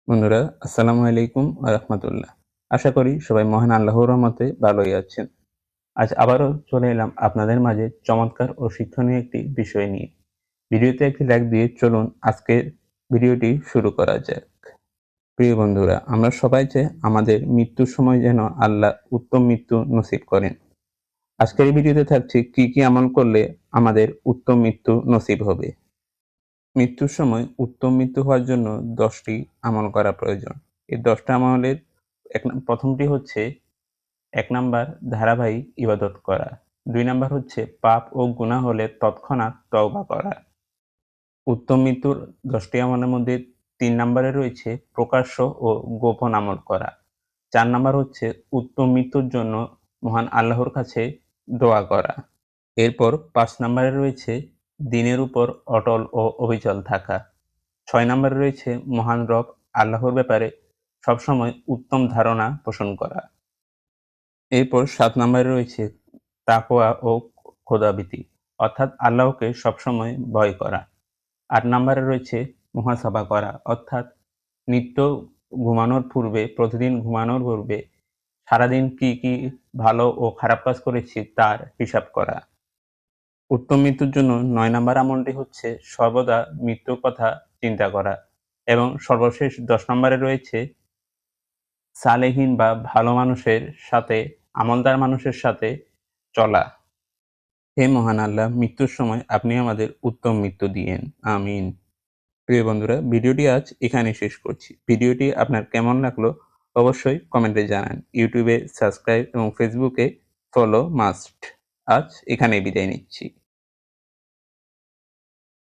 বন্ধুরা, আসসালামু আলাইকুম ওয়া রাহমাতুল্লাহ। আশা করি সবাই মহান আল্লাহর রহমতে ভালোই আছেন। আজ আবারও চলে এলাম আপনাদের মাঝে চমৎকার ও শিক্ষণীয় একটি বিষয় নিয়ে। ভিডিওতে একটি লাইক দিয়ে চলুন আজকের ভিডিওটি শুরু করা যাক। প্রিয় বন্ধুরা, আমরা সবাই চাই আমাদের মৃত্যুর সময় যেন আল্লাহ উত্তম মৃত্যু নসিব করেন। আজকের এই ভিডিওতে থাকছে কি আমল করলে আমাদের উত্তম মৃত্যু নসিব হবে। মৃত্যুর সময় উত্তম মৃত্যু হওয়ার জন্য ১০টি আমল করা প্রয়োজন। এই ১০টা আমলের প্রথমটি হচ্ছে ১ নাম্বার ধারাবাহিক ইবাদত করা। ২ নাম্বার হচ্ছে পাপ ও গুনাহ হলে তৎক্ষণাৎ তওবা করা। উত্তম মৃত্যুর ১০টি আমলের মধ্যে ৩ নাম্বারে রয়েছে প্রকাশ্য ও গোপন আমল করা। ৪ নাম্বার হচ্ছে উত্তম মৃত্যুর জন্য মহান আল্লাহর কাছে দোয়া করা। এরপর ৫ নাম্বারে রয়েছে দ্বীনের উপর অটল ও অবিচল থাকা। ৬ নাম্বারে রয়েছে মহান রব আল্লাহর ব্যাপারে সবসময় উত্তম ধারণা পোষণ করা। এরপর ৭ নাম্বারে রয়েছে তাকওয়া ও খোদাভীতি, অর্থাৎ আল্লাহকে সবসময় ভয় করা। ৮ নাম্বারে রয়েছে মুহাসাবা করা, অর্থাৎ প্রতিদিন ঘুমানোর পূর্বে সারাদিন কি ভালো ও খারাপ কাজ করেছি তার হিসাব করা। উত্তম মৃত্যুর জন্য ৯ নাম্বার আমলটি হচ্ছে সর্বদা মৃত্যুর কথা চিন্তা করা এবং সর্বশেষ ১০ নাম্বারে রয়েছে সালেহীন বা ভালো মানুষের সাথে, আমলদার মানুষের সাথে চলা। হে মহান আল্লাহ, মৃত্যুর সময় আপনি আমাদের উত্তম মৃত্যু দিয়েন। আমিন। প্রিয় বন্ধুরা, ভিডিওটি আজ এখানেই শেষ করছি। ভিডিওটি আপনার কেমন লাগলো অবশ্যই কমেন্টে জানান। ইউটিউবে সাবস্ক্রাইব এবং ফেসবুকে ফলো মাস্ট। আজ এখানেই বিদায় নিচ্ছি।